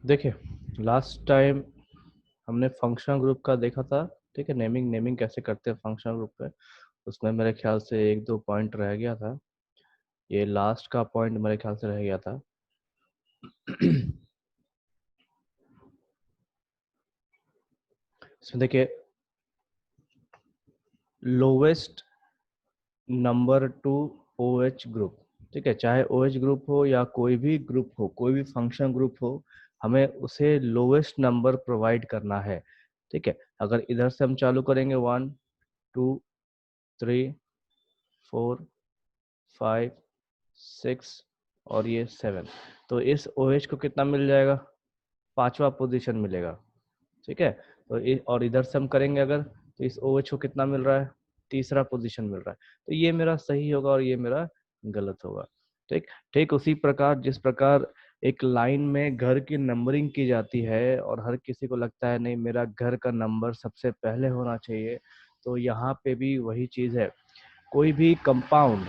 देखिए, last time हमने functional group का देखा था। ठीक है, नेमिंग कैसे करते हैं फंक्शनल ग्रुप पे। उसमें मेरे ख्याल से एक दो पॉइंट रह गया था। ये लास्ट का पॉइंट मेरे ख्याल से रह गया था। इसमें देखिए, lowest number two OH group. ठीक है, चाहे ओएच ग्रुप हो या कोई भी ग्रुप हो, कोई भी फंक्शन ग्रुप हो, हमें उसे लोवेस्ट नंबर प्रोवाइड करना है। ठीक है, अगर इधर से हम चालू करेंगे 1 2 3 4 5 6 और ये 7, तो इस OH को कितना मिल जाएगा? पांचवा पोजीशन मिलेगा। ठीक है, तो और इधर से हम करेंगे अगर, तो इस OH को कितना मिल रहा है? तीसरा पोजीशन मिल रहा है। तो ये मेरा सही होगा और ये मेरा गलत होगा। ठीक ठीक उसी प्रकार जिस प्रकार एक लाइन में घर की नंबरिंग की जाती है और हर किसी को लगता है नहीं मेरा घर का नंबर सबसे पहले होना चाहिए, तो यहाँ पे भी वही चीज है। कोई भी कंपाउंड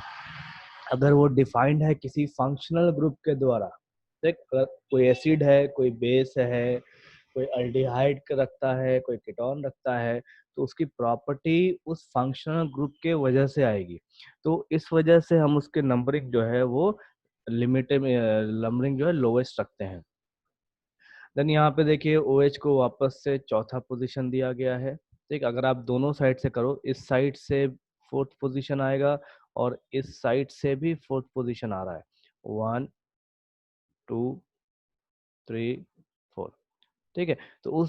अगर वो डिफाइंड है किसी फंक्शनल ग्रुप के द्वारा, देख अगर कोई एसिड है, कोई बेस है, कोई अल्डिहाइड रखता है, कोई कीटोन रखता है, तो उसकी प्रॉपर्टी उस फंक्शनल ग्रुप के वजह से आएगी। तो इस वजह से हम उसके नंबरिंग जो है वो लिमिटेड नंबरिंग जो है लोवेस्ट रखते हैं। देन यहाँ पे देखिए OH को वापस से चौथा पोजीशन दिया गया है। ठीक, अगर आप दोनों साइड से करो, इस साइड से फोर्थ पोजीशन आएगा और इस साइड से भी फोर्थ पोजीशन आ रहा है। 1 2 3 4। ठीक है, तो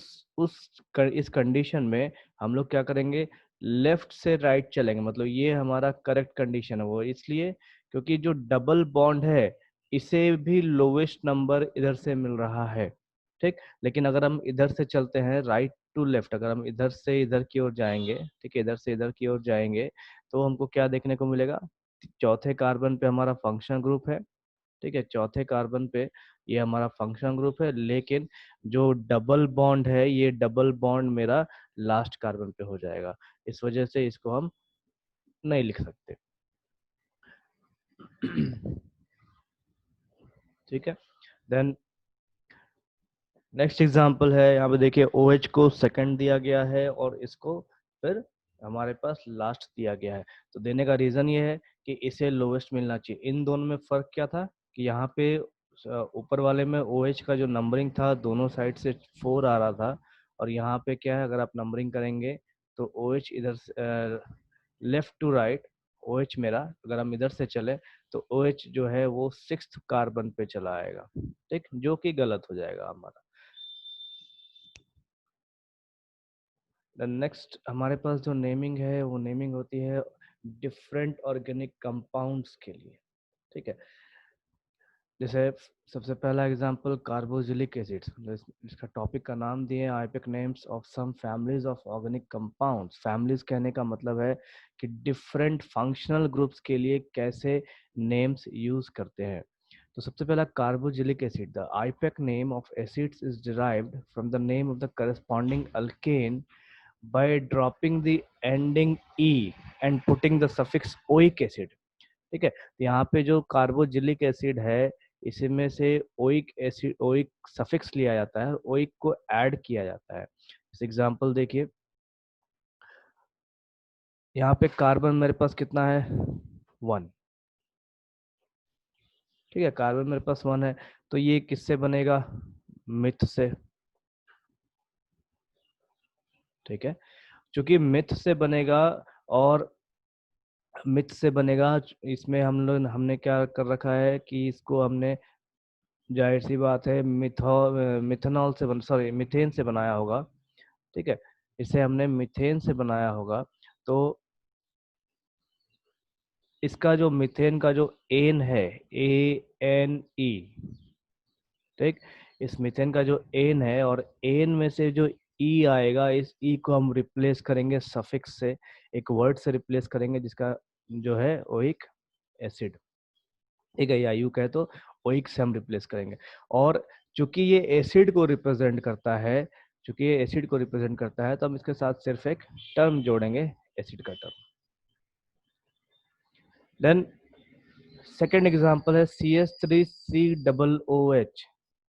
इस कंडीशन में हम लोग क्या करेंगे? लेफ्ट से राइट चलेंगे, मतलब ये हमारा करेक्ट कंडीशन है। वो इसलिए क्योंकि जो डबल बॉन्ड है इसे भी लोवेस्ट नंबर इधर से मिल रहा है। ठीक, लेकिन अगर हम इधर से चलते हैं राइट टू लेफ्ट, अगर हम इधर से इधर की ओर जाएंगे, ठीक है, इधर से इधर की ओर जाएंगे, तो हमको क्या देखने को मिलेगा? चौथे कार्बन पे हमारा फंक्शन ग्रुप है। ठीक है, चौथे कार्बन पे ये हमारा फंक्शन ग्रुप है, लेकिन जो डबल बॉन्ड है ये डबल बॉन्ड मेरा लास्ट कार्बन पे हो जाएगा। इस वजह से इसको हम नहीं लिख सकते। ठीक है, देन नेक्स्ट एग्जांपल है, यहाँ पे देखिए OH को सेकंड दिया गया है और इसको फिर हमारे पास लास्ट दिया गया है। तो देने का रीजन ये है कि इसे लोवेस्ट मिलना चाहिए। इन दोनों में फर्क क्या था कि यहाँ पे ऊपर वाले में OH का जो नंबरिंग था दोनों साइड से 4 आ रहा था, और यहाँ पे क्या है, अगर आप नंबरिंग करेंगे तो OH इधर से लेफ्ट टू राइट, OH मेरा अगर हम इधर से चले तो OH जो है वो 6th कार्बन पे चला आएगा। ठीक, जो कि गलत हो जाएगा हमारा। नेक्स्ट हमारे पास जो नेमिंग है वो नेमिंग होती है डिफरेंट ऑर्गेनिक कंपाउंड्स के लिए। ठीक है, जैसे सबसे पहला एग्जांपल कार्बोक्सिलिक एसिड्स, इसका टॉपिक का नाम दिए IUPAC names of some families of organic compounds. Families कहने का मतलब है कि डिफरेंट फंक्शनल ग्रुप्स के लिए कैसे नेम्स यूज करते हैं। तो सबसे पहला carboxylic acid, the IUPAC name of acids is derived from the name of the corresponding alkane by dropping the ending e and putting the suffix oic acid। ठीक है, तो यहाँ पे जो कार्बोजिलिक एसिड है इसमें से ओइक एसिड, ओइक सफिक्स लिया जाता है, ओइक को ऐड किया जाता है। इस एग्जांपल देखिए, यहाँ पे कार्बन मेरे पास कितना है? 1। ठीक है, कार्बन मेरे पास 1 है, तो ये किससे बनेगा? मिथ से। ठीक है, चूंकि मिथ से बनेगा और मिथ से बनेगा, इसमें हम लोग हमने क्या कर रखा है कि इसको हमने, जाहिर सी बात है, मिथेनॉल से सॉरी मीथेन से बनाया होगा। ठीक है, इसे हमने मीथेन से बनाया होगा, तो इसका जो मीथेन का जो एन है, ANE, ठीक, इस मीथेन का जो एन है और एन में से जो ई आएगा, इस ई को हम रिप्लेस करेंगे सफिक्स से, एक वर्ड से रिप्लेस करेंगे जिसका जो है ओइक एसिड। ठीक है, या यू कहे तो ओइक से हम रिप्लेस करेंगे। और चूंकि ये एसिड को रिप्रेजेंट करता है, चूंकि ये एसिड को रिप्रेजेंट करता है, तो हम इसके साथ सिर्फ एक टर्म जोड़ेंगे, एसिड का टर्म। देन सेकेंड एग्जांपल है CH3COOH।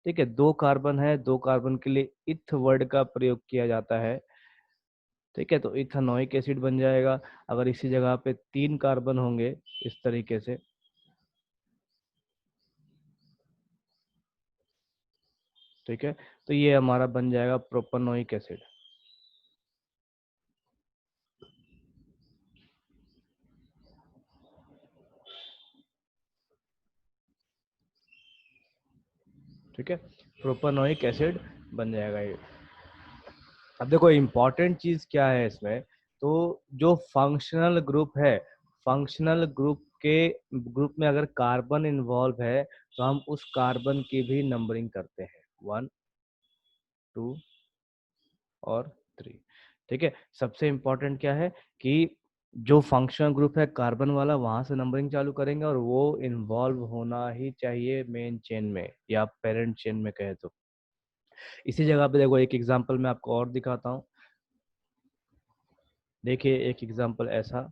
ठीक है, 2 कार्बन है, 2 कार्बन के लिए इथ वर्ड का प्रयोग किया जाता है। ठीक है, तो इथेनोइक एसिड बन जाएगा। अगर इसी जगह पे 3 कार्बन होंगे इस तरीके से, ठीक है, तो ये हमारा बन जाएगा प्रोपेनोइक एसिड। ठीक है, प्रोपेनोइक एसिड बन जाएगा ये। अब देखो इम्पोर्टेंट चीज क्या है इसमें, तो जो फंक्शनल ग्रुप है, फंक्शनल ग्रुप में अगर कार्बन इन्वॉल्व है तो हम उस कार्बन की भी नंबरिंग करते हैं, 1, 2 और 3। ठीक है, सबसे इम्पोर्टेंट क्या है कि जो फंक्शनल ग्रुप है कार्बन वाला, वहां से नंबरिंग चालू करेंगे और वो इन्वॉल्व होना ही चाहिए मेन चेन में या पेरेंट चेन में कहे तो। इसी जगह पे देखो एक एग्जांपल मैं आपको और दिखाता हूँ। देखिए एक एग्जांपल ऐसा,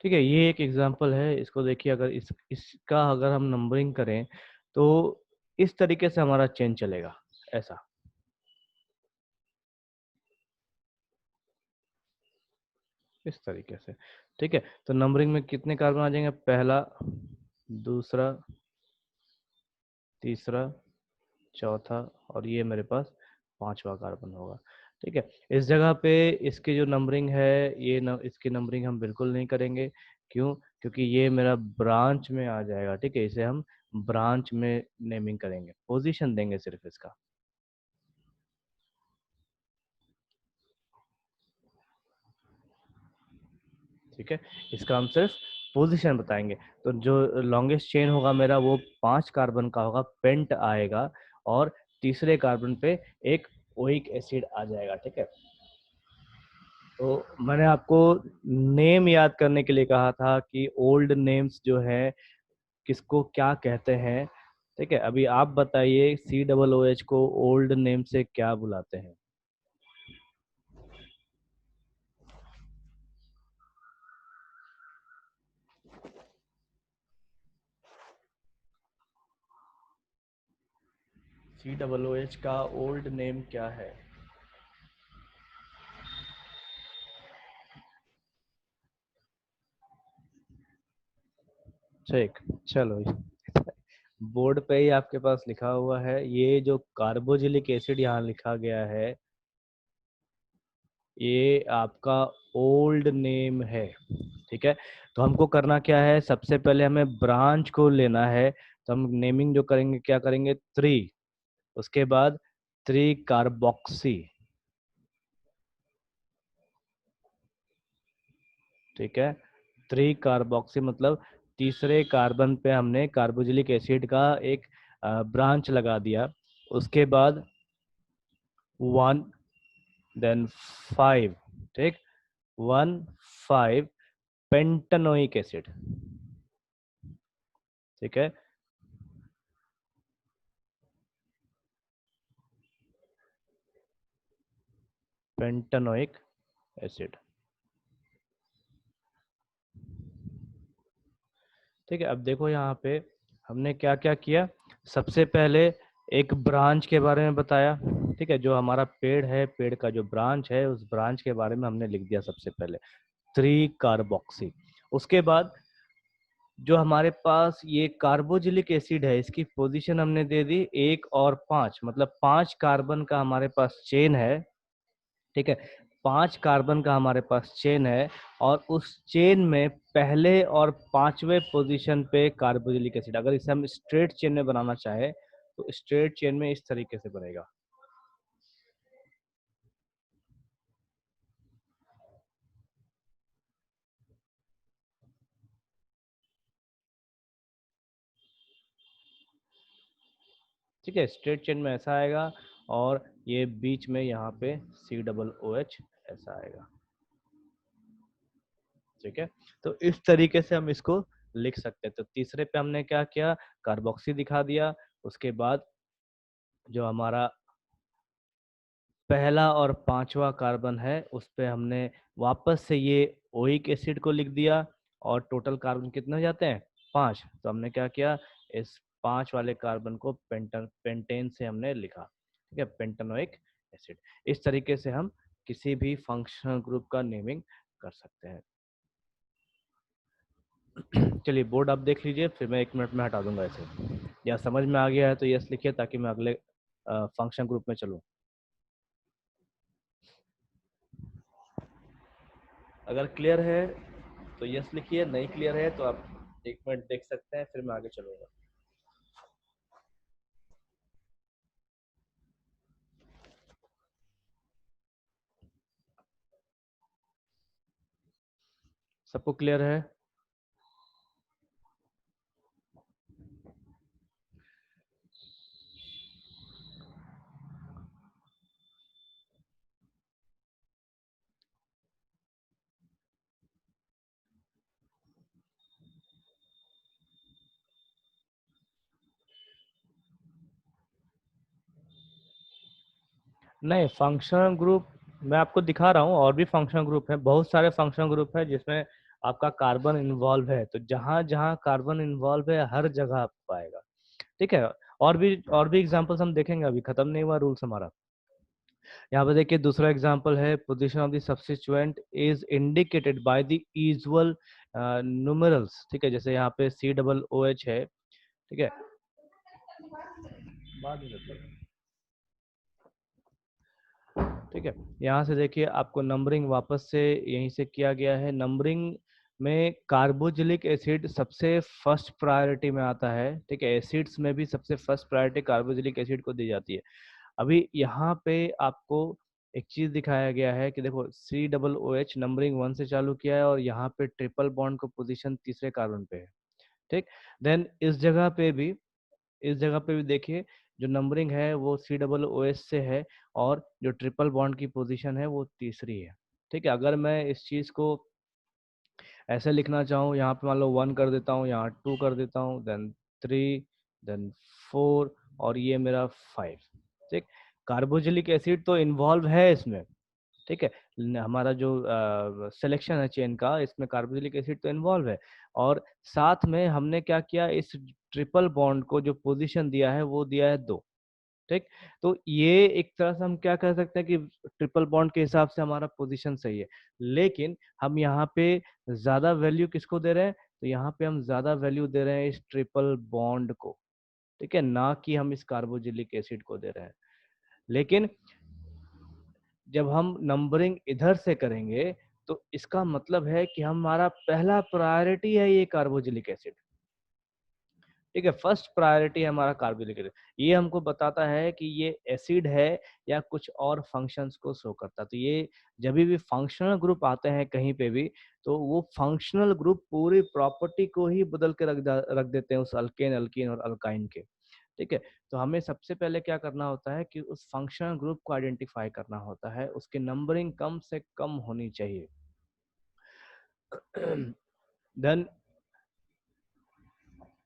ठीक है, ये एक एग्जांपल है, इसको देखिए। अगर इसका अगर हम नंबरिंग करें तो इस तरीके से हमारा चेन चलेगा, ऐसा, इस तरीके से। ठीक है, तो नंबरिंग में कितने कार्बन आ जाएंगे, पहला, दूसरा, तीसरा, चौथा, और ये मेरे पास पांचवा कार्बन होगा। ठीक है, इस जगह पे इसकी जो नंबरिंग है, इसकी नंबरिंग हम बिल्कुल नहीं करेंगे। क्यों? क्योंकि ये मेरा ब्रांच में आ जाएगा। ठीक है, इसे हम ब्रांच में नेमिंग करेंगे, पोजीशन देंगे सिर्फ इसका। ठीक है, इसका हम सिर्फ पोजीशन बताएंगे। तो जो लॉन्गेस्ट चेन होगा मेरा, वो 5 कार्बन का होगा, पेंट आएगा, और तीसरे कार्बन पे एक ओइक एसिड आ जाएगा। ठीक है, तो मैंने आपको नेम याद करने के लिए कहा था कि ओल्ड नेम्स जो है किसको क्या कहते हैं। ठीक है, अभी आप बताइए COOH को ओल्ड नेम से क्या बुलाते हैं? COOH का ओल्ड नेम क्या है? ठीक, चलो, बोर्ड पे ही आपके पास लिखा हुआ है, ये जो कार्बोजिलिक एसिड यहाँ लिखा गया है, ये आपका ओल्ड नेम है। ठीक है, तो हमको करना क्या है, सबसे पहले हमें ब्रांच को लेना है। तो हम नेमिंग जो करेंगे, क्या करेंगे, 3, उसके बाद 3 कार्बोक्सी। ठीक है, 3 कार्बोक्सी मतलब तीसरे कार्बन पे हमने कार्बोजिलिक एसिड का एक ब्रांच लगा दिया। उसके बाद 1, देन 5। ठीक, 1, 5 पेंटानोइक एसिड। ठीक है, पेंटानोइक एसिड। ठीक है, अब देखो यहाँ पे हमने क्या क्या किया। सबसे पहले एक ब्रांच के बारे में बताया। ठीक है, जो हमारा पेड़ है, पेड़ का जो ब्रांच है, उस ब्रांच के बारे में हमने लिख दिया सबसे पहले, 3 कार्बोक्सी। उसके बाद जो हमारे पास ये कार्बोजिलिक एसिड है, इसकी पोजीशन हमने दे दी 1 और 5, मतलब 5 कार्बन का हमारे पास चेन है। ठीक है, 5 कार्बन का हमारे पास चेन है, और उस चेन में पहले और पांचवे पोजीशन पे कार्बोजिलिक एसिड। अगर इसे हम स्ट्रेट चेन में बनाना चाहे तो स्ट्रेट चेन में इस तरीके से बनेगा। ठीक है, स्ट्रेट चेन में ऐसा आएगा, और ये बीच में यहाँ पे COOH ऐसा आएगा। ठीक है, तो इस तरीके से हम इसको लिख सकते हैं। तो तीसरे पे हमने क्या किया, कार्बोक्सी दिखा दिया। उसके बाद जो हमारा पहला और पांचवा कार्बन है उस पे हमने वापस से ये ओइक एसिड को लिख दिया, और टोटल कार्बन कितने हो जाते हैं, 5। तो हमने क्या किया, इस 5 वाले कार्बन को पेंटेन से हमने लिखा, ठीक है, पेंटेनोइक एसिड। इस तरीके से हम किसी भी फंक्शनल ग्रुप का नेमिंग कर सकते हैं। चलिए बोर्ड आप देख लीजिए, फिर मैं 1 मिनट में हटा दूंगा इसे। या समझ में आ गया है तो यस लिखिए, ताकि मैं अगले फंक्शन ग्रुप में चलूँ। अगर क्लियर है तो यस लिखिए, नहीं क्लियर है तो आप 1 मिनट देख सकते हैं, फिर मैं आगे चलूंगा। सबको क्लियर है? नहीं, फंक्शनल ग्रुप मैं आपको दिखा रहा हूँ, और भी फंक्शनल ग्रुप है, बहुत सारे फंक्शनल ग्रुप है जिसमें आपका कार्बन इन्वॉल्व है। तो जहां जहां कार्बन इन्वॉल्व है हर जगह आपको आएगा, ठीक है। और भी एग्जांपल्स हम देखेंगे, अभी खत्म नहीं हुआ रूल्स हमारा। यहाँ पे देखिए दूसरा एग्जांपल है, position of the substituent is indicated by the usual numerals, ठीक है। जैसे यहाँ पे COOH है, ठीक है। बाद में देखते हैं। ठीक है, यहाँ से देखिए आपको नंबरिंग वापस से यहीं से किया गया है। नंबरिंग में कार्बोजिलिक एसिड सबसे फर्स्ट प्रायोरिटी में आता है, ठीक है। एसिड्स में भी सबसे फर्स्ट प्रायोरिटी कार्बोजिलिक एसिड को दी जाती है। अभी यहाँ पे आपको एक चीज दिखाया गया है कि देखो, COOH नंबरिंग 1 से चालू किया है, और यहाँ पे ट्रिपल बॉन्ड को पोजीशन तीसरे कार्बन पे है, ठीक। देन इस जगह पे भी देखिए, जो नंबरिंग है वो COOH से है, और जो ट्रिपल बॉन्ड की पोजीशन है वो तीसरी है, ठीक है। अगर मैं इस चीज को ऐसे लिखना चाहूँ, यहाँ पे मान लो 1 कर देता हूँ, यहाँ 2 कर देता हूँ, देन 3, देन 4, और ये मेरा 5, ठीक। कार्बोजिलिक एसिड तो इन्वॉल्व है इसमें, ठीक है। हमारा जो सिलेक्शन है चेन का, इसमें कार्बोक्सिलिक एसिड तो इन्वॉल्व है, और साथ में हमने क्या किया, इस ट्रिपल बॉन्ड को जो पोजीशन दिया है वो दिया है 2, ठीक। तो ये एक तरह से हम क्या कह सकते हैं कि ट्रिपल बॉन्ड के हिसाब से हमारा पोजीशन सही है। लेकिन हम यहाँ पे ज्यादा वैल्यू किसको दे रहे हैं, तो यहाँ पे हम ज्यादा वैल्यू दे रहे हैं इस ट्रिपल बॉन्ड को, ठीक है, ना कि हम इस कार्बोजिलिक एसिड को दे रहे हैं। लेकिन जब हम नंबरिंग इधर से करेंगे तो इसका मतलब है कि हमारा पहला प्रायोरिटी है ये कार्बोजिलिक एसिड, ठीक है। फर्स्ट प्रायोरिटी है हमारा कार्बोजिलिक एसिड। ये हमको बताता है कि ये एसिड है या कुछ और फंक्शंस को शो करता है। तो ये जब भी फंक्शनल ग्रुप आते हैं कहीं पे भी, तो वो फंक्शनल ग्रुप पूरी प्रॉपर्टी को ही बदल के रख देते हैं उस अल्केन, अल्कीन और अल्काइन के, ठीक है। तो हमें सबसे पहले क्या करना होता है कि उस फंक्शनल ग्रुप को आइडेंटिफाई करना होता है, उसकी नंबरिंग कम से कम होनी चाहिए। देन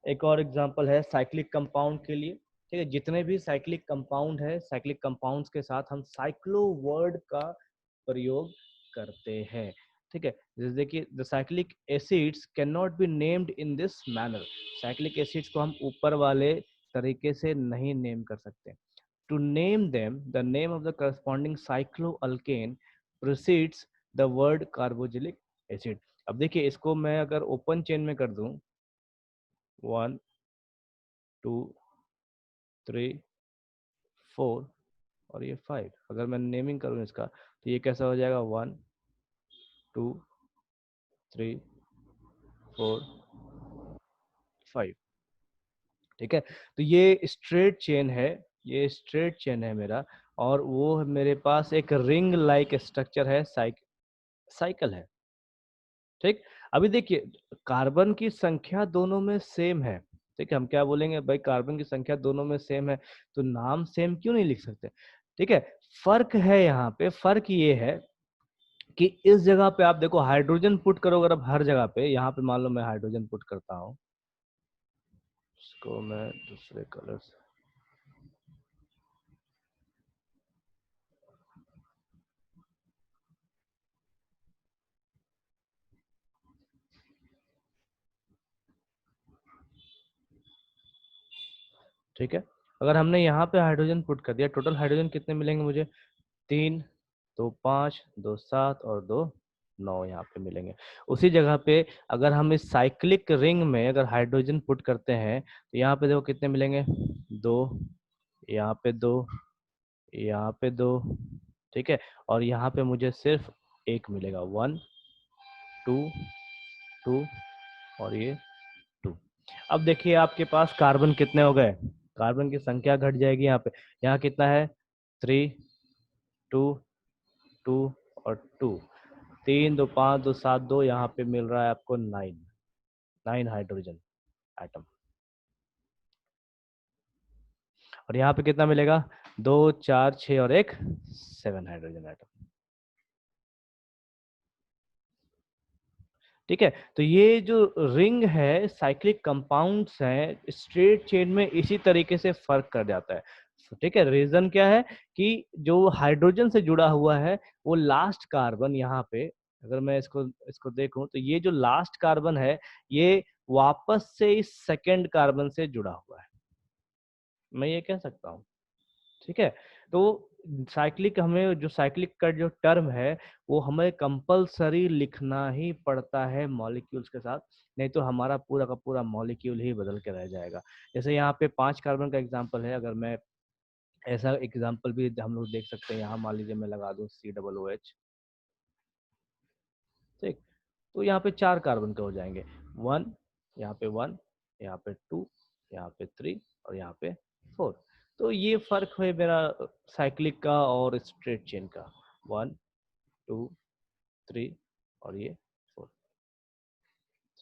एक और एग्जांपल है साइक्लिक कंपाउंड के लिए, ठीक है। जितने भी साइक्लिक कंपाउंड है, साइक्लिक कंपाउंड्स के साथ हम साइक्लो वर्ड का प्रयोग करते हैं, ठीक है। जैसे देखिए, the cyclic acids can not be named in this manner. Cyclic acids को हम ऊपर वाले तरीके से नहीं नेम कर सकते। To name them, the name of the corresponding cycloalkane precedes the word carboxylic acid। अब देखिए, इसको मैं अगर ओपन चेन में कर दूं, 1, 2, 3, 4 और ये 5, अगर मैं नेमिंग करूं इसका, तो ये कैसा हो जाएगा, 1, 2, 3, 4, 5, ठीक है। तो ये स्ट्रेट चेन है, ये स्ट्रेट चेन है मेरा, और वो मेरे पास एक रिंग लाइक स्ट्रक्चर है, साइकिल है, ठीक। अभी देखिए, कार्बन की संख्या दोनों में सेम है, ठीक है। हम क्या बोलेंगे भाई, कार्बन की संख्या दोनों में सेम है, तो नाम सेम क्यों नहीं लिख सकते, ठीक है। फर्क है, यहाँ पे फर्क ये है कि इस जगह पे आप देखो हाइड्रोजन पुट करो अगर आप हर जगह पे, यहाँ पे मान लो मैं हाइड्रोजन पुट करता हूँ, इसको मैं दूसरे कलर से, ठीक है। अगर हमने यहाँ पे हाइड्रोजन पुट कर दिया, टोटल हाइड्रोजन कितने मिलेंगे मुझे, 3, 2 5, 2 7 और 2 9 यहाँ पे मिलेंगे। उसी जगह पे अगर हम इस साइक्लिक रिंग में अगर हाइड्रोजन पुट करते हैं तो यहाँ पे देखो कितने मिलेंगे, 2, यहाँ पे 2, यहाँ पे 2, ठीक है। और यहाँ पे मुझे सिर्फ एक मिलेगा, 1 2 2 और ये 2। अब देखिए आपके पास कार्बन कितने हो गए, कार्बन की संख्या घट जाएगी यहाँ पे। यहाँ कितना है, 3 2 2 और 2, 3 2 5 2 7 2, यहाँ पे मिल रहा है आपको 9 हाइड्रोजन एटम। और यहाँ पे कितना मिलेगा, 2 4 6 और 1 7 हाइड्रोजन एटम। ठीक है। तो ये जो रिंग है, साइक्लिक कंपाउंड्स हैं, स्ट्रेट चेन में इसी तरीके से फर्क कर जाता है। ठीक है। रीजन क्या है कि जो हाइड्रोजन से जुड़ा हुआ है वो लास्ट कार्बन यहाँ पे, अगर मैं इसको इसको देखूं तो ये जो लास्ट कार्बन है ये वापस से इस सेकेंड कार्बन से जुड़ा हुआ है, मैं ये कह सकता हूँ। ठीक है। तो साइक्लिक, हमें जो साइक्लिक का जो टर्म है वो हमें कंपलसरी लिखना ही पड़ता है मॉलिक्यूल्स के साथ, नहीं तो हमारा पूरा का पूरा मॉलिक्यूल ही बदल के रह जाएगा। जैसे यहाँ पे 5 कार्बन का एग्जांपल है, अगर मैं ऐसा एग्जांपल भी हम लोग देख सकते हैं, यहाँ मान लीजिए मैं लगा दूं COOH, ठीक। तो यहाँ पे 4 कार्बन के हो जाएंगे, 1, यहाँ पे 1, यहाँ पे 2, यहाँ पे 3 और यहाँ पे 4। तो ये फर्क है मेरा साइक्लिक का और स्ट्रेट चेन का, 1 2 3 और ये 4।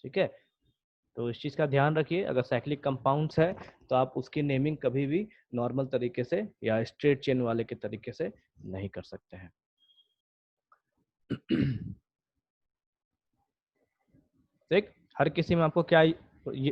ठीक है। तो इस चीज का ध्यान रखिए, अगर साइक्लिक कंपाउंड्स है तो आप उसकी नेमिंग कभी भी नॉर्मल तरीके से या स्ट्रेट चेन वाले के तरीके से नहीं कर सकते हैं। ठीक। हर किसी में आपको क्या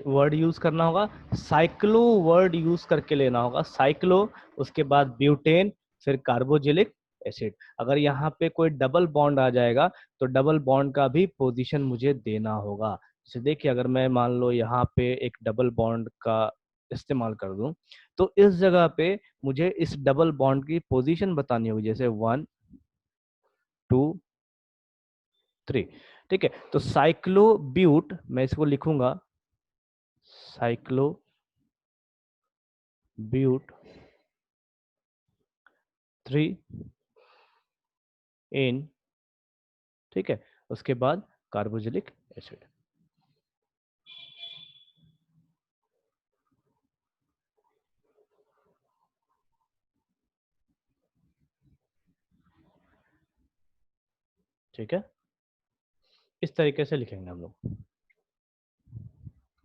वर्ड यूज करना होगा, साइक्लो वर्ड यूज करके लेना होगा। साइक्लो, उसके बाद ब्यूटेन, फिर कार्बोजिलिक एसिड। अगर यहाँ पे कोई डबल बॉन्ड आ जाएगा तो डबल बॉन्ड का भी पोजीशन मुझे देना होगा। जैसे देखिए अगर मैं मान लो यहाँ पे एक डबल बॉन्ड का इस्तेमाल कर दूं तो इस जगह पे मुझे इस डबल बॉन्ड की पोजीशन बतानी होगी, जैसे 1 2 3। ठीक है। तो साइक्लो ब्यूट, मैं इसको लिखूंगा साइक्लो ब्यूट 3 इन, ठीक है। उसके बाद कार्बोजिलिक एसिड। ठीक है। इस तरीके से लिखेंगे हम लोग।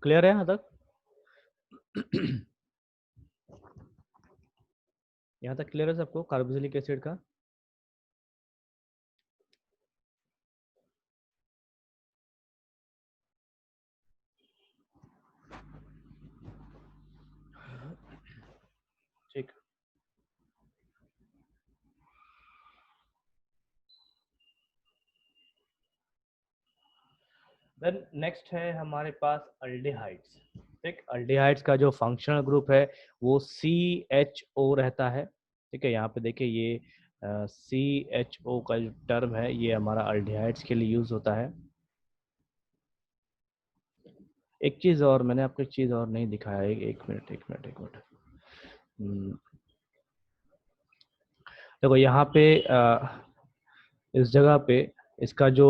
क्लियर है यहाँ तक? यहाँ तक क्लियर है सबको कार्बोजिलिक एसिड का? ठीक। देन नेक्स्ट है हमारे पास अल्डिहाइड्स। ठीक। अल्डिहाइड्स का जो फंक्शनल ग्रुप है वो CHO रहता है। ठीक है। यहाँ पे देखिए ये CHO का जो टर्म है ये हमारा अल्डिहाइड्स के लिए यूज होता है। एक चीज और, मैंने आपको एक चीज और नहीं दिखाया है, एक मिनट। देखो यहाँ पे इस जगह पे इसका जो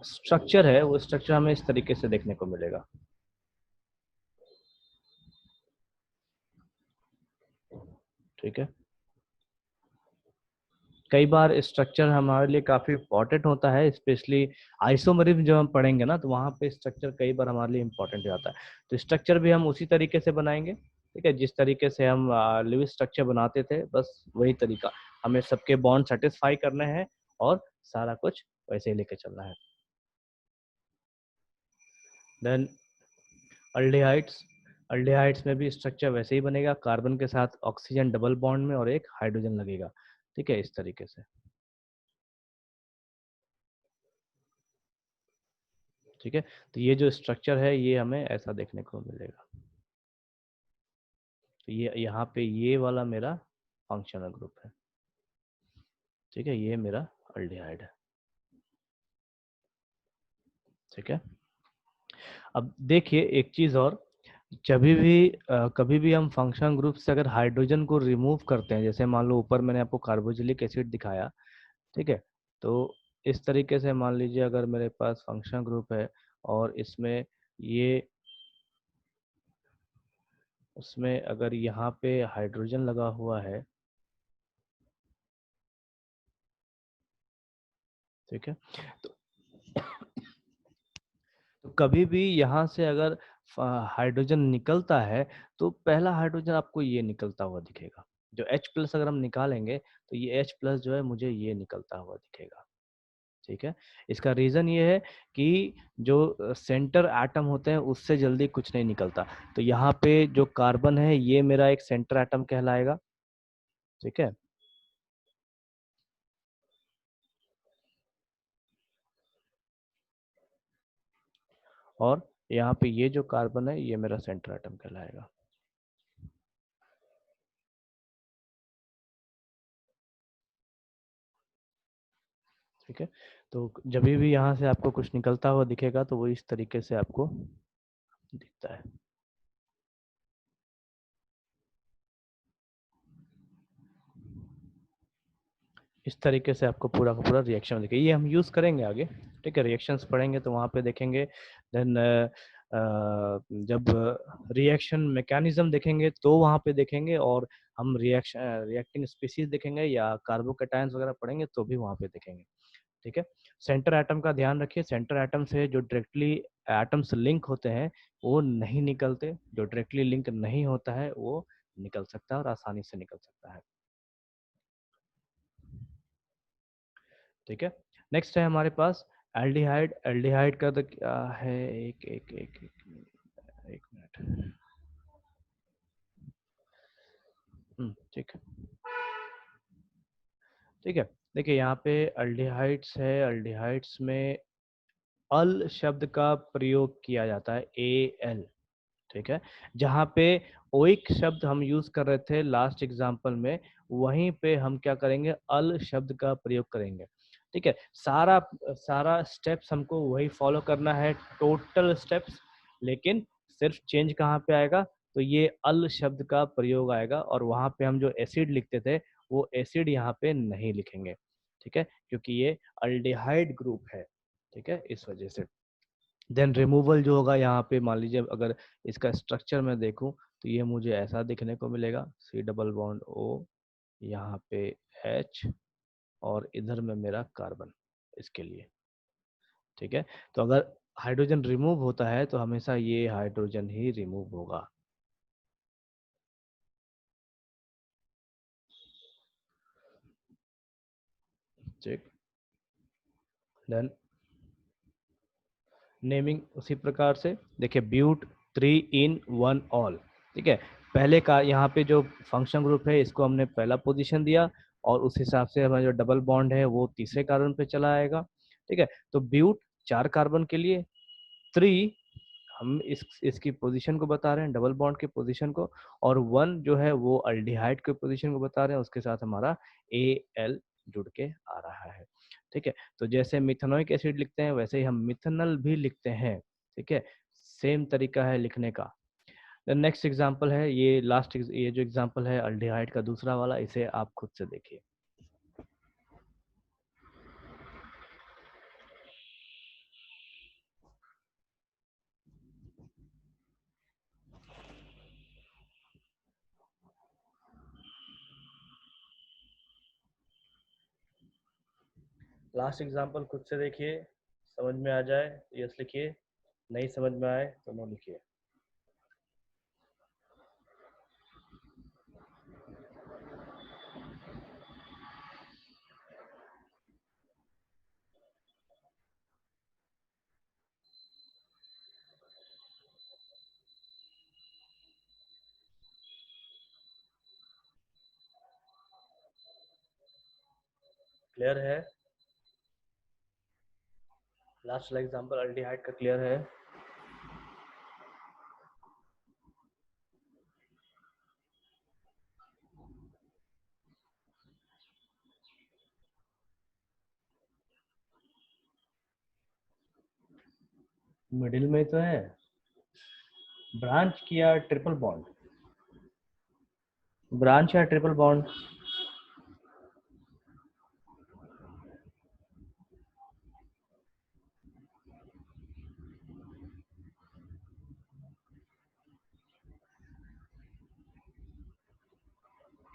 स्ट्रक्चर है वो स्ट्रक्चर हमें इस तरीके से देखने को मिलेगा। ठीक है। कई बार स्ट्रक्चर हमारे लिए काफी इंपॉर्टेंट होता है, स्पेशली आइसोमरिज्म जब हम पढ़ेंगे ना तो वहाँ पे स्ट्रक्चर कई बार हमारे लिए इंपॉर्टेंट हो जाता है। तो स्ट्रक्चर भी हम उसी तरीके से बनाएंगे। ठीक है। जिस तरीके से हम लिविंग स्ट्रक्चर बनाते थे बस वही तरीका, हमें सबके बॉन्ड सेटिस्फाई करने हैं और सारा कुछ वैसे ही लेके चलना है। देन अल्डिहाइड्स, अल्डिहाइड्स में भी स्ट्रक्चर वैसे ही बनेगा, कार्बन के साथ ऑक्सीजन डबल बॉन्ड में और एक हाइड्रोजन लगेगा, ठीक है, इस तरीके से। ठीक है, तो ये जो स्ट्रक्चर है ये हमें ऐसा देखने को मिलेगा। तो ये यहाँ पे ये वाला मेरा फंक्शनल ग्रुप है, ठीक है, ये मेरा अल्डिहाइड है। ठीक है, अब देखिए एक चीज और, कभी भी हम फंक्शनल ग्रुप से अगर हाइड्रोजन को रिमूव करते हैं, जैसे मान लो ऊपर मैंने आपको कार्बोक्सिलिक एसिड दिखाया, ठीक है, तो इस तरीके से मान लीजिए अगर मेरे पास फंक्शनल ग्रुप है और इसमें ये, उसमें अगर यहाँ पे हाइड्रोजन लगा हुआ है, ठीक है, तो तो कभी भी यहाँ से अगर हाइड्रोजन निकलता है तो पहला हाइड्रोजन आपको ये निकलता हुआ दिखेगा। जो H प्लस अगर हम निकालेंगे तो ये H प्लस जो है मुझे ये निकलता हुआ दिखेगा। ठीक है, इसका रीज़न ये है कि जो सेंटर एटम होते हैं उससे जल्दी कुछ नहीं निकलता। तो यहाँ पे जो कार्बन है ये मेरा एक सेंटर एटम कहलाएगा। ठीक है, और यहाँ पे ये जो कार्बन है ये मेरा सेंटर एटम कहलाएगा। ठीक है, तो जब भी यहाँ से आपको कुछ निकलता हुआ दिखेगा तो वो इस तरीके से आपको दिखता है। इस तरीके से आपको पूरा का पूरा रिएक्शन दिखेगा, ये हम यूज़ करेंगे आगे। ठीक है, रिएक्शंस पढ़ेंगे तो वहाँ पे देखेंगे। देन जब रिएक्शन मैकेनिज्म देखेंगे तो वहाँ पे देखेंगे, और हम रिएक्टिंग स्पीशीज देखेंगे या कार्बोकैटायंस वगैरह पढ़ेंगे तो भी वहाँ पे देखेंगे। ठीक है, सेंटर एटम का ध्यान रखिए, सेंटर एटम से जो डायरेक्टली एटम्स लिंक होते हैं वो नहीं निकलते, जो डायरेक्टली लिंक नहीं होता है वो निकल सकता है और आसानी से निकल सकता है। ठीक है, नेक्स्ट है हमारे पास एल्डिहाइड। एल्डिहाइड का तो क्या है, एक एक एक एक, एक मिनट। ठीक है, ठीक है, देखिए यहाँ पे अल्डिहाइड्स है, अल्डिहाइड्स में अल शब्द का प्रयोग किया जाता है, ए एल। ठीक है, जहाँ पे ओइक शब्द हम यूज कर रहे थे लास्ट एग्जाम्पल में, वहीं पे हम क्या करेंगे, अल शब्द का प्रयोग करेंगे। ठीक है, सारा सारा स्टेप्स हमको वही फॉलो करना है, टोटल स्टेप्स, लेकिन सिर्फ चेंज कहाँ पे आएगा, तो ये अल शब्द का प्रयोग आएगा, और वहाँ पे हम जो एसिड लिखते थे वो एसिड यहाँ पे नहीं लिखेंगे। ठीक है, क्योंकि ये अल्डिहाइड ग्रुप है। ठीक है, इस वजह से। देन रिमूवल जो होगा यहाँ पे, मान लीजिए अगर इसका स्ट्रक्चर मैं देखूं तो ये मुझे ऐसा दिखने को मिलेगा, सी डबल बॉन्ड ओ, यहाँ पे एच, और इधर में मेरा कार्बन इसके लिए। ठीक है, तो अगर हाइड्रोजन रिमूव होता है तो हमेशा ये हाइड्रोजन ही रिमूव होगा। ठीक, देन नेमिंग उसी प्रकार से, देखिए ब्यूट 3 in 1 ऑल। ठीक है, पहले का यहाँ पे जो फंक्शन ग्रुप है इसको हमने पहला पोजीशन दिया, और उस हिसाब से हमारा जो डबल बॉन्ड है वो तीसरे कार्बन पे चला आएगा। ठीक है, तो ब्यूट 4 कार्बन के लिए, 3 हम इसकी पोजीशन को बता रहे हैं, डबल बॉन्ड की पोजीशन को, और 1 जो है वो अल्डिहाइड की पोजीशन को बता रहे हैं, उसके साथ हमारा ए एल जुड़ के आ रहा है। ठीक है, तो जैसे मिथेनोइक एसिड लिखते हैं वैसे ही हम मिथेनल भी लिखते हैं। ठीक है, सेम तरीका है लिखने का। नेक्स्ट एग्जांपल है ये लास्ट, ये जो एग्जांपल है अल्डिहाइड का दूसरा वाला, इसे आप खुद से देखिए। लास्ट एग्जांपल खुद से देखिए, समझ में आ जाए यस लिखिए, नहीं समझ में आए तो नो लिखिए। क्लियर है? लास्ट वाला एग्जांपल अल्डिहाइड का क्लियर है? मिडिल में तो है ब्रांच किया ट्रिपल बॉन्ड, ब्रांच या ट्रिपल बॉन्ड।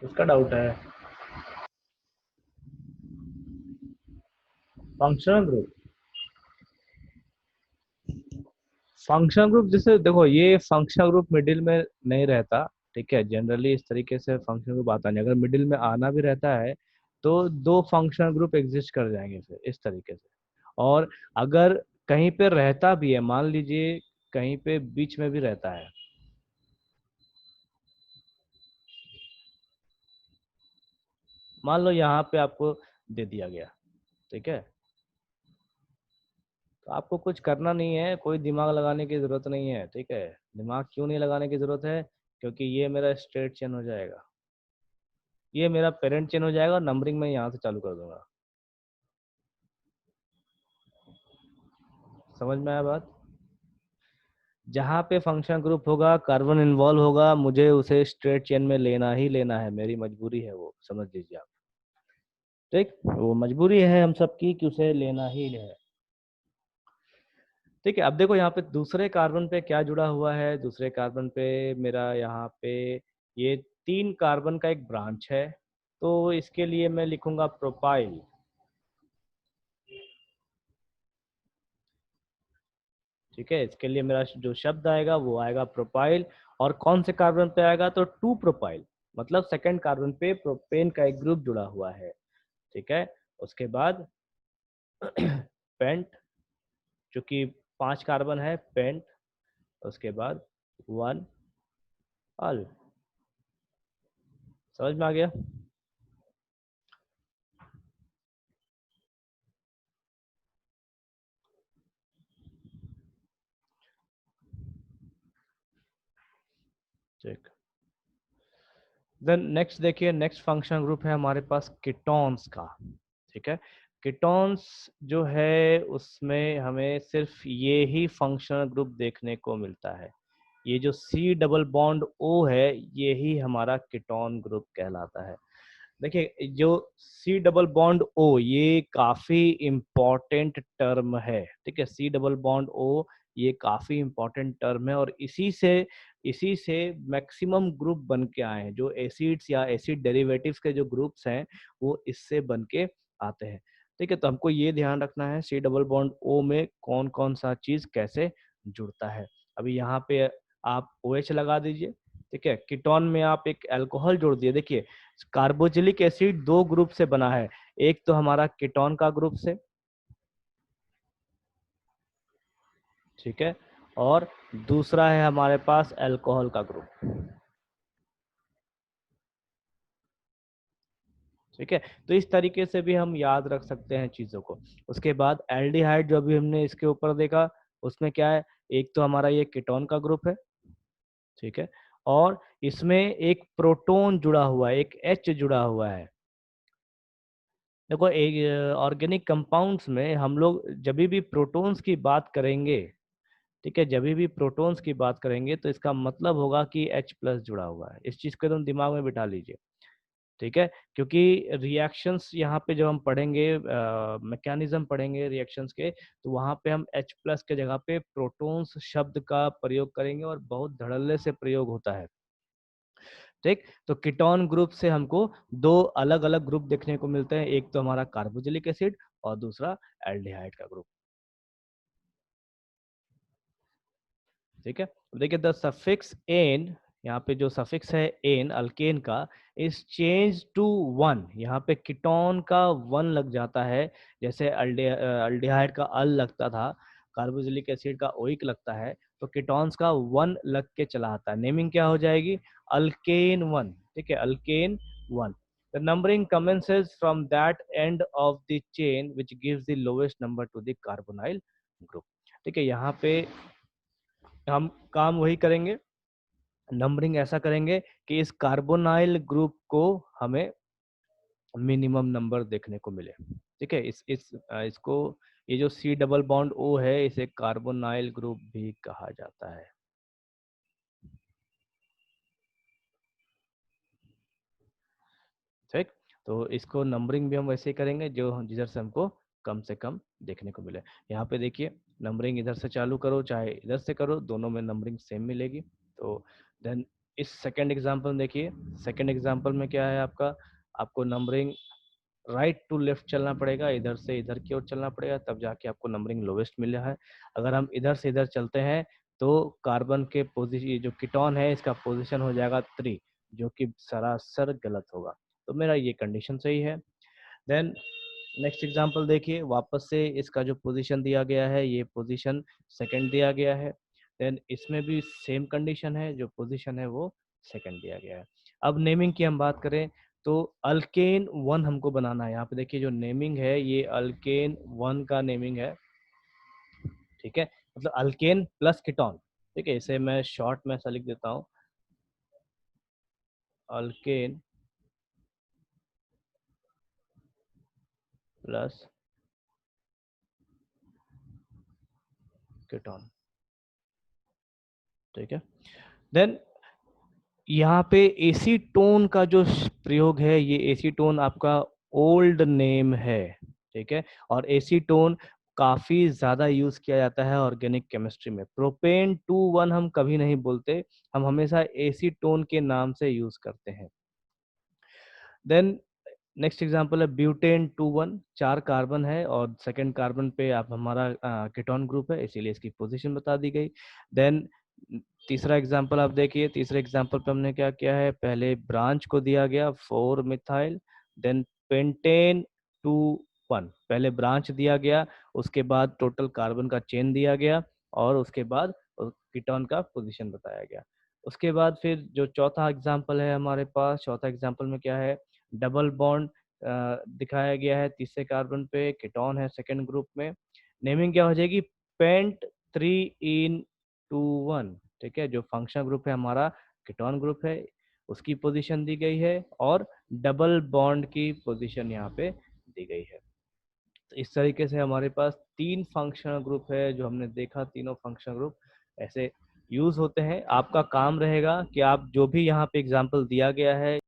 किसका डाउट है? फंक्शनल ग्रुप, फंक्शनल ग्रुप जैसे देखो ये फंक्शनल ग्रुप मिडिल में नहीं रहता, ठीक है। जनरली इस तरीके से फंक्शनल ग्रुप आता नहीं, अगर मिडिल में आना भी रहता है तो दो फंक्शनल ग्रुप एग्जिस्ट कर जाएंगे फिर इस तरीके से। और अगर कहीं पे रहता भी है, मान लीजिए कहीं पे बीच में भी रहता है, मान लो यहाँ पे आपको दे दिया गया, ठीक है, तो आपको कुछ करना नहीं है, कोई दिमाग लगाने की जरूरत नहीं है, ठीक है। दिमाग क्यों नहीं लगाने की जरूरत है? क्योंकि ये मेरा स्टेट चेंज हो जाएगा, ये मेरा पेरेंट चेंज हो जाएगा और नंबरिंग मैं यहाँ से चालू कर दूंगा। समझ में आया बात? जहाँ पे फंक्शन ग्रुप होगा, कार्बन इन्वॉल्व होगा, मुझे उसे स्ट्रेट चेन में लेना ही लेना है, मेरी मजबूरी है वो, समझ लीजिए आप। ठीक, वो मजबूरी है हम सबकी कि उसे लेना ही है। ठीक है, अब देखो यहाँ पे दूसरे कार्बन पे क्या जुड़ा हुआ है। दूसरे कार्बन पे मेरा यहाँ पे ये 3 कार्बन का एक ब्रांच है, तो इसके लिए मैं लिखूंगा प्रोपाइल। ठीक है, इसके लिए मेरा जो शब्द आएगा वो आएगा प्रोपाइल। और कौन से कार्बन पे आएगा? तो 2 प्रोपाइल, मतलब सेकंड कार्बन पे प्रोपेन का एक ग्रुप जुड़ा हुआ है। ठीक है, उसके बाद पेंट, चूंकि 5 कार्बन है, पेंट। उसके बाद 1 अल। समझ में आ गया? ठीक, देन नेक्स्ट देखिए, नेक्स्ट फंक्शन ग्रुप है हमारे पास कीटोन्स का। ठीक है, कीटोन्स जो है उसमें हमें सिर्फ ये ही फंक्शनल ग्रुप देखने को मिलता है। ये जो C डबल बॉन्ड O है, ये ही हमारा कीटोन ग्रुप कहलाता है। देखिए जो C डबल बॉन्ड O, ये काफी इम्पोर्टेंट टर्म है। ठीक है, C डबल बॉन्ड O ये काफी इम्पोर्टेंट टर्म है, और इसी से मैक्सिमम ग्रुप बन के आए हैं। जो एसिड्स या एसिड डेरिवेटिव्स के जो ग्रुप्स हैं वो इससे बन के आते हैं। ठीक है, तो हमको ये ध्यान रखना है C डबल बॉन्ड O में कौन कौन सा चीज कैसे जुड़ता है। अभी यहाँ पे आप OH लगा दीजिए। ठीक है, कीटोन में आप एक अल्कोहल जोड़ दिए। देखिए कार्बोक्सिलिक एसिड 2 ग्रुप से बना है, एक तो हमारा कीटोन का ग्रुप से, ठीक है, और दूसरा है हमारे पास अल्कोहल का ग्रुप। ठीक है, तो इस तरीके से भी हम याद रख सकते हैं चीजों को। उसके बाद एल्डिहाइड जो अभी हमने इसके ऊपर देखा, उसमें क्या है, एक तो हमारा ये कीटोन का ग्रुप है, ठीक है, और इसमें एक प्रोटॉन जुड़ा हुआ है, एक H जुड़ा हुआ है। देखो एक ऑर्गेनिक कंपाउंड्स में हम लोग जब भी प्रोटॉन्स की बात करेंगे, ठीक है, जब भी प्रोटॉन्स की बात करेंगे तो इसका मतलब होगा कि H+ जुड़ा हुआ है। इस चीज को एकदम दिमाग में बिठा लीजिए। ठीक है, क्योंकि रिएक्शंस यहाँ पे जब हम पढ़ेंगे, मैकेनिज्म पढ़ेंगे रिएक्शंस के, तो वहाँ पे हम H+ के जगह पे प्रोटॉन्स शब्द का प्रयोग करेंगे, और बहुत धड़ल्ले से प्रयोग होता है। ठीक, तो कीटोन ग्रुप से हमको 2 अलग अलग ग्रुप देखने को मिलते हैं, एक तो हमारा कार्बोक्सिलिक एसिड और दूसरा एल्डिहाइड का ग्रुप। ठीक है, देखिए द सफिक्स एन, यहाँ पे जो सफिक्स है एन अल्केन का, इज चेंज टू 1। यहाँ पे कीटोन का 1 लग जाता है, जैसे अल्डिहाइड का अल लगता था, कार्बोक्सिलिक एसिड का ओइक लगता है, तो कीटोन्स का 1 लग के चला आता है। नेमिंग क्या हो जाएगी? अल्केन 1। ठीक है, alkane 1। The numbering commences from that end of the chain which gives the lowest number to the carbonyl group. ठीक है, यहाँ पे हम काम वही करेंगे, नंबरिंग ऐसा करेंगे कि इस कार्बोनाइल ग्रुप को हमें मिनिमम नंबर देखने को मिले। ठीक है, इसको ये जो C डबल बॉन्ड O है इसे कार्बोनाइल ग्रुप भी कहा जाता है। ठीक, तो इसको नंबरिंग भी हम वैसे ही करेंगे जो जिधर से हमको कम से कम देखने को मिले। यहाँ पे देखिए नंबरिंग इधर से चालू करो चाहे इधर से करो, दोनों में नंबरिंग सेम मिलेगी। तो देन इस सेकंड एग्जांपल में देखिए, सेकंड एग्जांपल में क्या है आपका, आपको नंबरिंग राइट टू लेफ्ट चलना पड़ेगा, इधर से इधर की ओर चलना पड़ेगा, तब जाके आपको नंबरिंग लोवेस्ट मिल रहा है। अगर हम इधर से इधर चलते हैं तो कार्बन के पोजीशन, जो कीटोन है इसका पोजीशन हो जाएगा 3, जो कि सरासर गलत होगा। तो मेरा ये कंडीशन सही है। देन नेक्स्ट एग्जांपल देखिए, वापस से इसका जो पोजीशन दिया गया है ये पोजीशन सेकंड दिया गया है। देन इसमें भी सेम कंडीशन है, जो पोजीशन है वो सेकंड दिया गया है। अब नेमिंग की हम बात करें तो अल्केन 1 हमको बनाना है। यहाँ पे देखिए जो नेमिंग है ये अल्केन 1 का नेमिंग है। ठीक है, मतलब अल्केन प्लस कीटोन। ठीक है, इसे मैं शॉर्ट में ऐसा लिख देता हूँ, अल्केन प्लस कीटोन। ठीक है, देन यहाँ पे एसीटोन का जो प्रयोग है, ये एसीटोन आपका ओल्ड नेम है। ठीक है, और एसीटोन काफी ज्यादा यूज किया जाता है ऑर्गेनिक केमिस्ट्री में। प्रोपेन 2,1 हम कभी नहीं बोलते, हम हमेशा एसीटोन के नाम से यूज करते हैं। देन नेक्स्ट एग्जांपल है ब्यूटेन 2,1, 4 कार्बन है और सेकंड कार्बन पे आप हमारा कीटोन ग्रुप है, इसीलिए इसकी पोजीशन बता दी गई। देन तीसरा एग्जांपल आप देखिए, तीसरे एग्जांपल पे हमने क्या किया है, पहले ब्रांच को दिया गया 4 मिथाइल, देन पेंटेन 2,1, पहले ब्रांच दिया गया, उसके बाद टोटल कार्बन का चेन दिया गया और उसके बाद कीटोन का पोजीशन बताया गया। उसके बाद फिर जो चौथा एग्जांपल है हमारे पास, चौथा एग्जांपल में क्या है, डबल बॉन्ड दिखाया गया है तीसरे कार्बन पे, कीटोन है सेकंड ग्रुप में। नेमिंग क्या हो जाएगी, पेंट 3 in 2 1। ठीक है, जो फंक्शनल ग्रुप है हमारा कीटोन ग्रुप है, उसकी पोजीशन दी गई है और डबल बॉन्ड की पोजीशन यहाँ पे दी गई है। तो इस तरीके से हमारे पास 3 फंक्शनल ग्रुप है जो हमने देखा, तीनों फंक्शनल ग्रुप ऐसे यूज होते हैं। आपका काम रहेगा कि आप जो भी यहाँ पे एग्जांपल दिया गया है